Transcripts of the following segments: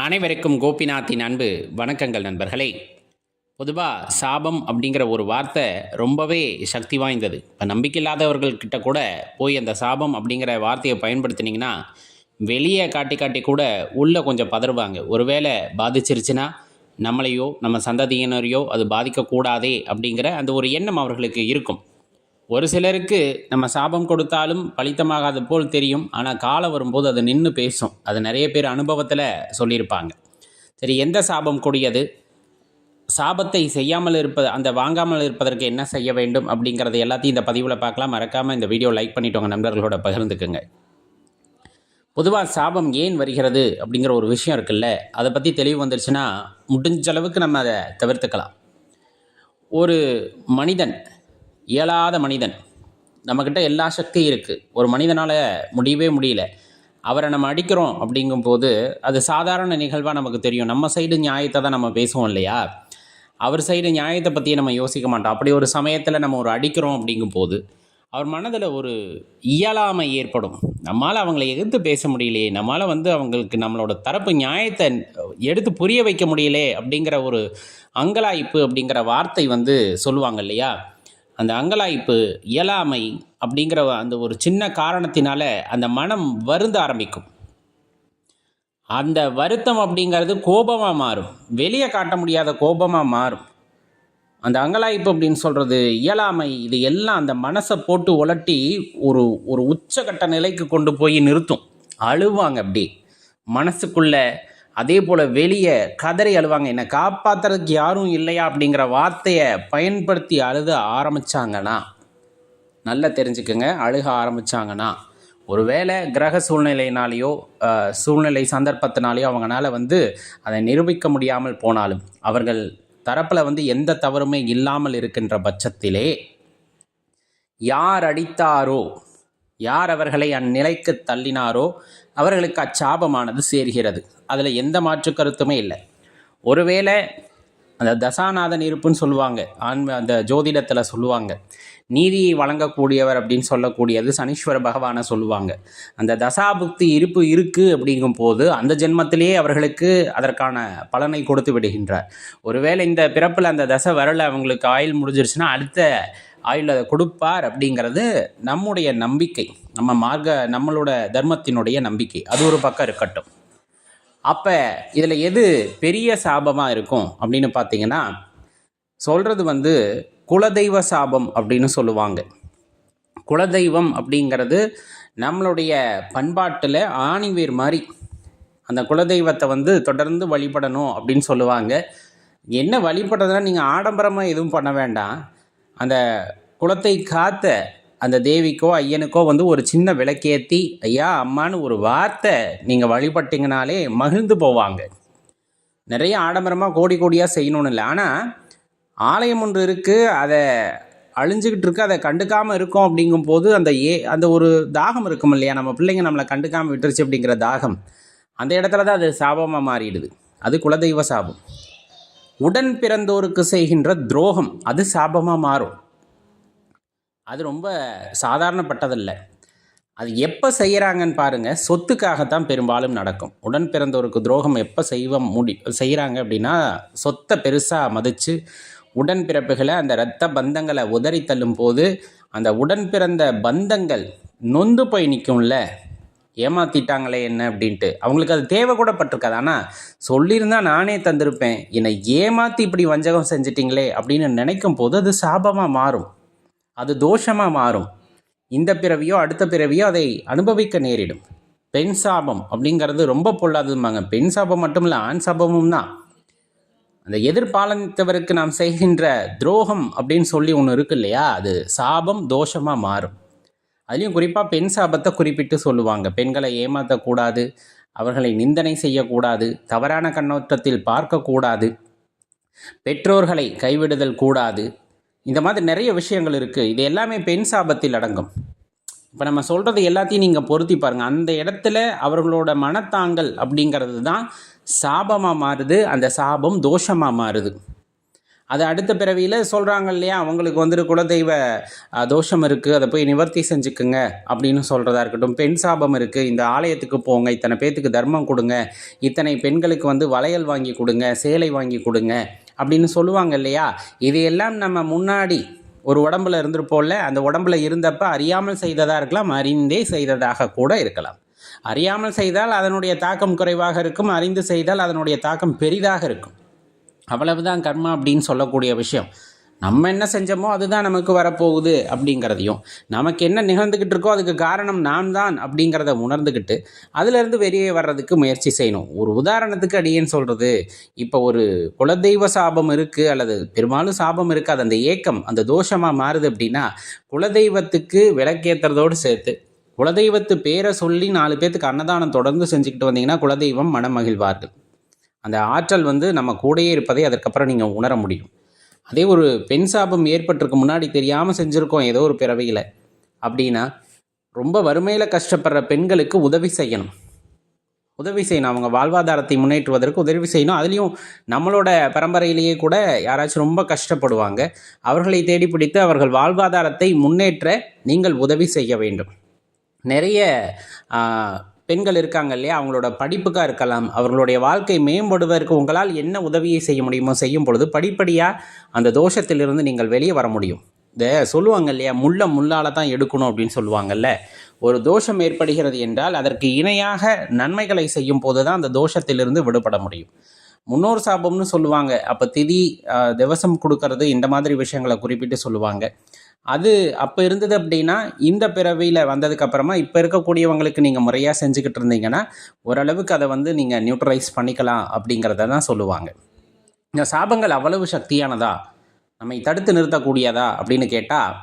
அனைவருக்கும் கோபிநாத்தின் அன்பு வணக்கங்கள் நண்பர்களே. பொதுவாக சாபம் அப்படிங்கிற ஒரு வார்த்தை ரொம்பவே சக்தி வாய்ந்தது. இப்போ நம்பிக்கை இல்லாதவர்கள்கிட்ட கூட போய் அந்த சாபம் அப்படிங்கிற வார்த்தையை பயன்படுத்தினீங்கன்னா வெளியே காட்டி காட்டி கூட உள்ளே கொஞ்சம் பதறுவாங்க. ஒருவேளை பாதிச்சிருச்சுன்னா நம்மளையோ நம்ம சந்ததியினரையோ அது பாதிக்கக்கூடாதே அப்படிங்கிற அந்த ஒரு எண்ணம் அவர்களுக்கு இருக்கும். ஒரு சிலருக்கு நம்ம சாபம் கொடுத்தாலும் பலித்தமாகாத போல் தெரியும். ஆனால் காலம் வரும்போது அது நின்று பேசும். அது நிறைய பேர் அனுபவத்தில் சொல்லியிருப்பாங்க. சரி, எந்த சாபம் கொடியது, சாபத்தை செய்யாமல் இருப்பது, அந்த வாங்காமல் இருப்பதற்கு என்ன செய்ய வேண்டும் அப்படிங்கிறது எல்லாத்தையும் இந்த பதிவில் பார்க்கலாம். மறக்காமல் இந்த வீடியோ லைக் பண்ணிவிட்டு உங்கள் நண்பர்களோட பகிர்ந்துக்குங்க. பொதுவாக சாபம் ஏன் வருகிறது அப்படிங்கிற ஒரு விஷயம் இருக்குல்ல, அதை பற்றி தெளிவு வந்துருச்சுன்னா முடிஞ்ச அளவுக்கு நம்ம அதை தவிர்த்துக்கலாம். ஒரு மனிதன், இயலாத மனிதன், நம்மக்கிட்ட எல்லா சக்தியும் இருக்குது, ஒரு மனிதனால் முடியவே முடியல, அவரை நம்ம அடிக்கிறோம் அப்படிங்கும்போது அது சாதாரண நிகழ்வாக நமக்கு தெரியும். நம்ம சைடு நியாயத்தை தான் நம்ம பேசுவோம் இல்லையா, அவர் சைடு நியாயத்தை பற்றியே நம்ம யோசிக்க மாட்டோம். அப்படி ஒரு சமயத்தில் நம்ம ஒரு அடிக்கிறோம் அப்படிங்கும்போது அவர் மனதில் ஒரு இயலாமை ஏற்படும். நம்மளால் அவங்கள எதிர்த்து பேச முடியலையே, நம்மளால் அவங்களுக்கு நம்மளோட தரப்பு நியாயத்தை எடுத்து புரிய வைக்க முடியலே அப்படிங்கிற ஒரு அங்கலாய்ப்பு அப்படிங்கிற வார்த்தை சொல்லுவாங்க இல்லையா. அந்த அங்கலாய்ப்பு, இயலாமை அப்படிங்கிற அந்த ஒரு சின்ன காரணத்தினால அந்த மனம் வருந்த ஆரம்பிக்கும். அந்த வருத்தம் அப்படிங்கிறது கோபமாக மாறும், வெளியே காட்ட முடியாத கோபமாக மாறும். அந்த அங்கலாய்ப்பு அப்படின்னு சொல்கிறது, இயலாமை, இது எல்லாம் அந்த மனசை போட்டு உலட்டி ஒரு ஒரு உச்சகட்ட நிலைக்கு கொண்டு போய் நிறுத்தும். அழுவாங்க அப்படி மனசுக்குள்ளே. அதே போல் வெளியே கதறி அழுவாங்க. என்னை காப்பாற்றுறதுக்கு யாரும் இல்லையா அப்படிங்கிற வார்த்தையை பயன்படுத்தி அழுத ஆரம்பித்தாங்கன்னா, நல்லா தெரிஞ்சுக்குங்க, அழுக ஆரம்பித்தாங்கன்னா ஒருவேளை கிரக சூழ்நிலையினாலேயோ சூழ்நிலை சந்தர்ப்பத்தினாலேயோ அவங்களால அதை நிரூபிக்க முடியாமல் போனாலும், அவர்கள் தரப்பில் எந்த தவறுமே இல்லாமல் இருக்கின்ற பட்சத்திலே யார் அடித்தாரோ, யார் அவர்களை அந்நிலைக்கு தள்ளினாரோ அவர்களுக்கு அச்சாபமானது சேர்கிறது. அதில் எந்த மாற்று கருத்துமே இல்லை. ஒருவேளை அந்த தசாநாதன் இருப்புன்னு சொல்லுவாங்க, அந்த ஜோதிடத்தில் சொல்லுவாங்க, நீதியை வழங்கக்கூடியவர் அப்படின்னு சொல்லக்கூடியது சனீஸ்வர பகவானை சொல்லுவாங்க. அந்த தசாபுக்தி இருப்பு இருக்குது அப்படிங்கும்போது அந்த ஜென்மத்திலேயே அவர்களுக்கு அதற்கான பலனை கொடுத்து விடுகின்றார். ஒருவேளை இந்த பிறப்பில் அந்த தசை வரலை, அவங்களுக்கு ஆயுள் முடிஞ்சிருச்சுன்னா அடுத்த ஆயுள் அதை கொடுப்பார் அப்படிங்கிறது நம்முடைய நம்பிக்கை, நம்மளோட தர்மத்தினுடைய நம்பிக்கை. அது ஒரு பக்கம் இருக்கட்டும். அப்போ இதில் எது பெரிய சாபமாக இருக்கும் அப்படின்னு பார்த்தீங்கன்னா, சொல்கிறது குலதெய்வ சாபம் அப்படின்னு சொல்லுவாங்க. குலதெய்வம் அப்படிங்கிறது நம்மளுடைய பண்பாட்டில் ஆணிவேர் மாதிரி. அந்த குலதெய்வத்தை தொடர்ந்து வழிபடணும் அப்படின்னு சொல்லுவாங்க. என்ன வழிபடுறதுனா, நீங்கள் ஆடம்பரமாக எதுவும் பண்ண வேண்டாம். அந்த குலத்தை காத்த அந்த தேவிக்கோ ஐயனுக்கோ ஒரு சின்ன விளக்கேற்றி ஐயா அம்மானு ஒரு வார்த்தை நீங்கள் வழிபட்டிங்கனாலே மகிழ்ந்து போவாங்க. நிறைய ஆடம்பரமாக கோடி கோடியாக செய்யணும்னு இல்லை. ஆனால் ஆலயம் ஒன்று இருக்குது, அதை அழிஞ்சிக்கிட்டு இருக்குது, அதை கண்டுக்காமல் இருக்கோம் அப்படிங்கும்போது அந்த ஒரு தாகம் இருக்கும் இல்லையா, நம்ம பிள்ளைங்க நம்மளை கண்டுக்காமல் விட்டுருச்சு அப்படிங்கிற தாகம், அந்த இடத்துல தான் அது சாபமாக மாறிடுது. அது குலதெய்வ சாபம். உடன் பிறந்தோருக்கு செய்கின்ற துரோகம் அது சாபமாக மாறும். அது ரொம்ப சாதாரணப்பட்டதில்லை. அது எப்போ செய்கிறாங்கன்னு பாருங்கள், சொத்துக்காகத்தான் பெரும்பாலும் நடக்கும். உடன் பிறந்தோருக்கு துரோகம் எப்போ செய்கிறாங்க அப்படின்னா, சொத்தை பெருசாக மதித்து உடன் பிறப்புகளை, அந்த இரத்த பந்தங்களை உதறி தள்ளும் போது அந்த உடன் பிறந்த பந்தங்கள் நொந்து போய் நிற்கும்ல, ஏமாற்றிட்டாங்களே என்ன அப்படின்ட்டு. அவங்களுக்கு அது தேவை கூட பட்டிருக்காது. ஆனால் சொல்லியிருந்தால் நானே தந்திருப்பேன், என்னை ஏமாற்றி இப்படி வஞ்சகம் செஞ்சிட்டிங்களே அப்படின்னு நினைக்கும் போது அது சாபமாக மாறும், அது தோஷமாக மாறும். இந்த பிறவியோ அடுத்த பிறவியோ அதை அனுபவிக்க நேரிடும். பெண் சாபம் அப்படிங்கிறது ரொம்ப பொல்லாததுமாங்க. பெண் சாபம் மட்டும் இல்லை, ஆண் சாபமும் தான். அந்த எதிர்பாலத்தவருக்கு நாம் செய்கின்ற துரோகம் அப்படின்னு சொல்லி ஒன்று இருக்கு இல்லையா, அது சாபம் தோஷமாக மாறும். அதுலேயும் குறிப்பாக பெண் சாபத்தை குறிப்பிட்டு சொல்லுவாங்க. பெண்களை ஏமாற்றக்கூடாது, அவர்களை நிந்தனை செய்யக்கூடாது, தவறான கண்ணோட்டத்தில் பார்க்கக்கூடாது, பெற்றோர்களை கைவிடுதல் கூடாது. இந்த மாதிரி நிறைய விஷயங்கள் இருக்குது. இது எல்லாமே பெண் சாபத்தில் அடங்கும். இப்போ நம்ம சொல்கிறது எல்லாத்தையும் நீங்கள் பொருத்தி பாருங்கள். அந்த இடத்துல அவர்களோட மனத்தாங்கல் அப்படிங்கிறது தான் சாபமாக மாறுது, அந்த சாபம் தோஷமாக மாறுது. அது அடுத்த பிறவியில் சொல்கிறாங்க இல்லையா, அவங்களுக்கு வந்துட்டு குலதெய்வ தோஷம் இருக்குது, அதை போய் நிவர்த்தி செஞ்சுக்குங்க அப்படின்னு சொல்கிறதா இருக்கட்டும். பெண் சாபம் இருக்குது, இந்த ஆலயத்துக்கு போங்க, இத்தனை பேத்துக்கு தர்மம் கொடுங்க, இத்தனை பெண்களுக்கு வந்து வளையல் வாங்கி கொடுங்க, சேலை வாங்கி கொடுங்க அப்படின்னு சொல்லுவாங்க இல்லையா. இதையெல்லாம் நம்ம முன்னாடி ஒரு உடம்புல இருந்திருப்போம்ல, அந்த உடம்புல இருந்தப்ப அறியாமல் செய்ததாக இருக்கலாம், அறிந்தே செய்ததாக கூட இருக்கலாம். அறியாமல் செய்தால் அதனுடைய தாக்கம் குறைவாக இருக்கும், அறிந்து செய்தால் அதனுடைய தாக்கம் பெரிதாக இருக்கும். அவ்வளவுதான் கர்மா அப்படின்னு சொல்லக்கூடிய விஷயம். நம்ம என்ன செஞ்சோமோ அதுதான் நமக்கு வரப்போகுது அப்படிங்கிறதையும், நமக்கு என்ன நிகழ்ந்துக்கிட்டு இருக்கோ அதுக்கு காரணம் நான் தான் அப்படிங்கிறத உணர்ந்துக்கிட்டு அதிலிருந்து வெளியே வர்றதுக்கு முயற்சி செய்யணும். ஒரு உதாரணத்துக்கு அடியேன்னு சொல்கிறது, இப்போ ஒரு குலதெய்வ சாபம் இருக்குது அல்லது பெரும்பாலும் சாபம் இருக்காது, அந்த ஏக்கம் அந்த தோஷமாக மாறுது அப்படின்னா, குலதெய்வத்துக்கு விளக்கேற்றுறதோடு சேர்த்து குலதெய்வத்து பேரை சொல்லி 4 பேர்த்துக்கு அன்னதானம் தொடர்ந்து செஞ்சுக்கிட்டு வந்தீங்கன்னா குலதெய்வம் மனமகிழ்வார்கள். அந்த ஆற்றல் வந்து நம்ம கூடயே இருப்பதை அதற்கப்புறம் நீங்கள் உணர முடியும். அதே ஒரு பெண் சாபம் ஏற்பட்டிருக்கு, முன்னாடி தெரியாமல் செஞ்சுருக்கோம் ஏதோ ஒரு பிறவியில் அப்படின்னா, ரொம்ப வறுமையில் கஷ்டப்படுற பெண்களுக்கு உதவி செய்யணும். அவங்க வாழ்வாதாரத்தை முன்னேற்றுவதற்கு உதவி செய்யணும். அதுலேயும் நம்மளோட பரம்பரையிலேயே கூட யாராச்சும் ரொம்ப கஷ்டப்படுவாங்க, அவர்களை தேடி பிடித்து அவர்கள் வாழ்வாதாரத்தை முன்னேற்ற நீங்கள் உதவி செய்ய வேண்டும். நிறைய பெண்கள் இருக்காங்க இல்லையா, அவங்களோட படிப்புக்காக இருக்கலாம், அவர்களுடைய வாழ்க்கை மேம்படுவதற்கு உங்களால் என்ன உதவியை செய்ய முடியுமோ செய்யும் பொழுது படிப்படியாக அந்த தோஷத்திலிருந்து நீங்கள் வெளியே வர முடியும். இந்த சொல்லுவாங்க இல்லையா, முள்ளால் தான் எடுக்கணும் அப்படின்னு சொல்லுவாங்கல்ல. ஒரு தோஷம் ஏற்படுகிறது என்றால் அதற்கு இணையாக நன்மைகளை செய்யும் போது தான் அந்த தோஷத்திலிருந்து விடுபட முடியும். முன்னோர் சாபம்னு சொல்லுவாங்க. அப்போ திதி திவசம் கொடுக்கறது இந்த மாதிரி விஷயங்களை குறிப்பிட்டு சொல்லுவாங்க. அது அப்போ இருந்தது அப்படின்னா, இந்த பிறவியில் வந்ததுக்கப்புறமா இப்போ இருக்கக்கூடியவங்களுக்கு நீங்கள் முறையாக செஞ்சுக்கிட்டு இருந்தீங்கன்னா ஓரளவுக்கு அதை வந்து நீங்கள் நியூட்ரலைஸ் பண்ணிக்கலாம் அப்படிங்கிறத தான் சொல்லுவாங்க. இந்த சாபங்கள் அவ்வளவு சக்தியானதா, நம்மை தடுத்து நிறுத்தக்கூடியதா அப்படின்னு கேட்டால்,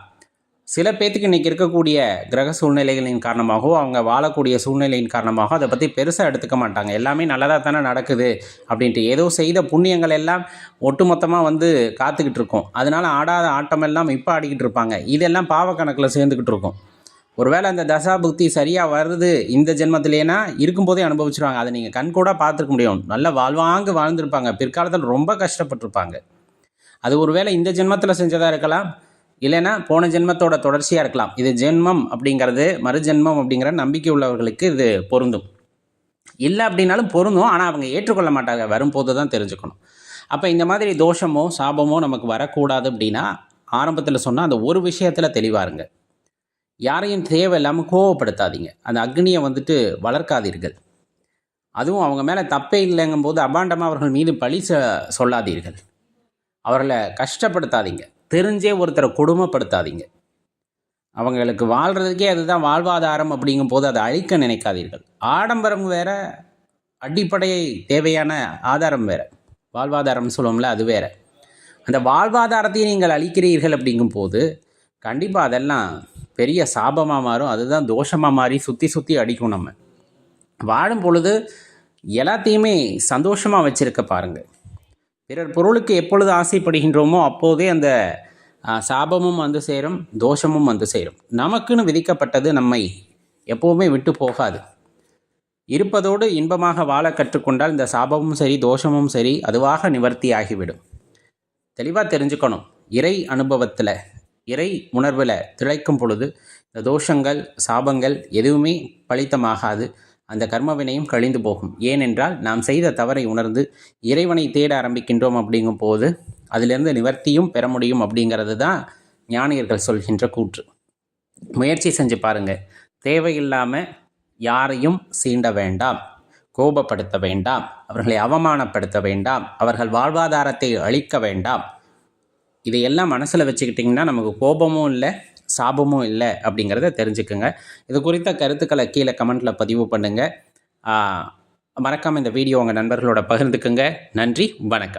சில பேர்த்துக்கு இன்றைக்கி இருக்கக்கூடிய கிரக சூழ்நிலைகளின் காரணமாகவோ அவங்க வாழக்கூடிய சூழ்நிலையின் காரணமாக அதை பற்றி பெருசாக எடுத்துக்க மாட்டாங்க. எல்லாமே நல்லதாக தானே நடக்குது அப்படின்ட்டு ஏதோ செய்த புண்ணியங்கள் எல்லாம் ஒட்டுமொத்தமாக வந்து காத்துக்கிட்டு இருக்கோம். அதனால் ஆடாத ஆட்டமெல்லாம் இப்போ ஆடிக்கிட்டு இருப்பாங்க. இதெல்லாம் பாவக்கணக்கில் சேர்ந்துக்கிட்டு இருக்கும். ஒருவேளை அந்த தசாபுக்தி சரியாக வருது இந்த ஜென்மத்திலேனா இருக்கும்போதே அனுபவிச்சிருவாங்க. அதை நீங்கள் கண்கூட பார்த்துருக்க முடியும். நல்ல வாழ்வாங்கு வாழ்ந்துருப்பாங்க, பிற்காலத்தில் ரொம்ப கஷ்டப்பட்டுருப்பாங்க. அது ஒருவேளை இந்த ஜென்மத்தில் செஞ்சதாக இருக்கலாம், இல்லைன்னா போன ஜென்மத்தோட தொடர்ச்சியாக இருக்கலாம். இது ஜென்மம் அப்படிங்கிறது மறுஜென்மம் அப்படிங்கிற நம்பிக்கை உள்ளவர்களுக்கு இது பொருந்தும். இல்லை அப்படின்னாலும் பொருந்தும், ஆனால் அவங்க ஏற்றுக்கொள்ள மாட்டாங்க, வரும்போது தான் தெரிஞ்சுக்கணும். அப்போ இந்த மாதிரி தோஷமோ சாபமோ நமக்கு வரக்கூடாது அப்படின்னா ஆரம்பத்தில் சொன்னால் அந்த ஒரு விஷயத்தில் தெளிவாருங்க. யாரையும் தேவையில்லாமல் கோவப்படுத்தாதீங்க, அந்த அக்னியை வந்துட்டு வளர்க்காதீர்கள். அதுவும் அவங்க மேலே தப்பே இல்லைங்கும் போது அபாண்டமாக அவர்கள் மீது பழி சொல்லாதீர்கள். அவர்களை கஷ்டப்படுத்தாதீங்க, தெரிஞ்சே ஒருத்தரை கொடுமைப்படுத்தாதீங்க. அவங்களுக்கு வாழ்கிறதுக்கே அதுதான் வாழ்வாதாரம் அப்படிங்கும் போது அதை அழிக்க நினைக்காதீர்கள். ஆடம்பரம் வேறு, அடிப்படை தேவையான ஆதாரம் வேறு, வாழ்வாதாரம்னு சொல்லுவோம்ல அது வேறு. அந்த வாழ்வாதாரத்தையும் நீங்கள் அழிக்கிறீர்கள் அப்படிங்கும் போது கண்டிப்பாக அதெல்லாம் பெரிய சாபமாக மாறும். அதுதான் தோஷமாக மாறி சுற்றி சுற்றி அடிக்கும். நம்ம வாழும் பொழுது எல்லாத்தையுமே சந்தோஷமாக வச்சுருக்க பாருங்கள். பிறர் பொருளுக்கு எப்பொழுது ஆசைப்படுகின்றோமோ அப்போதே அந்த சாபமும் வந்து சேரும், தோஷமும் வந்து சேரும். நமக்குன்னு விதிக்கப்பட்டது நம்மை எப்போவுமே விட்டு போகாது. இருப்பதோடு இன்பமாக வாழ கற்றுக்கொண்டால் இந்த சாபமும் சரி தோஷமும் சரி அதுவாக நிவர்த்தி ஆகிவிடும். தெளிவாக தெரிஞ்சுக்கணும். இறை அனுபவத்தில் இறை உணர்வில் திளைக்கும் பொழுது இந்த தோஷங்கள் சாபங்கள் எதுவுமே பலித்தமாகாது. அந்த கர்மவினையும் கழிந்து போகும். ஏனென்றால் நாம் செய்த தவறை உணர்ந்து இறைவனை தேட ஆரம்பிக்கின்றோம் அப்படிங்கும் போது அதிலிருந்து நிவர்த்தியும் பெற முடியும் அப்படிங்கிறது தான் ஞானியர்கள் சொல்கின்ற கூற்று. முயற்சி செஞ்சு பாருங்கள். தேவையில்லாமல் யாரையும் சீண்ட வேண்டாம், கோபப்படுத்த வேண்டாம், அவர்களை அவமானப்படுத்த வேண்டாம், அவர்கள் வாழ்வாதாரத்தை அழிக்க வேண்டாம். இதையெல்லாம் மனசில் வச்சுக்கிட்டிங்கன்னா நமக்கு கோபமும் இல்லை, சாபமும் இல்லை அப்படிங்கிறத தெரிஞ்சுக்குங்க. இது குறித்த கருத்துக்களை கீழே கமெண்ட்டில் பதிவு பண்ணுங்கள். மறக்காமல் இந்த வீடியோ உங்கள் நண்பர்களோட பகிர்ந்துக்குங்க. நன்றி, வணக்கம்.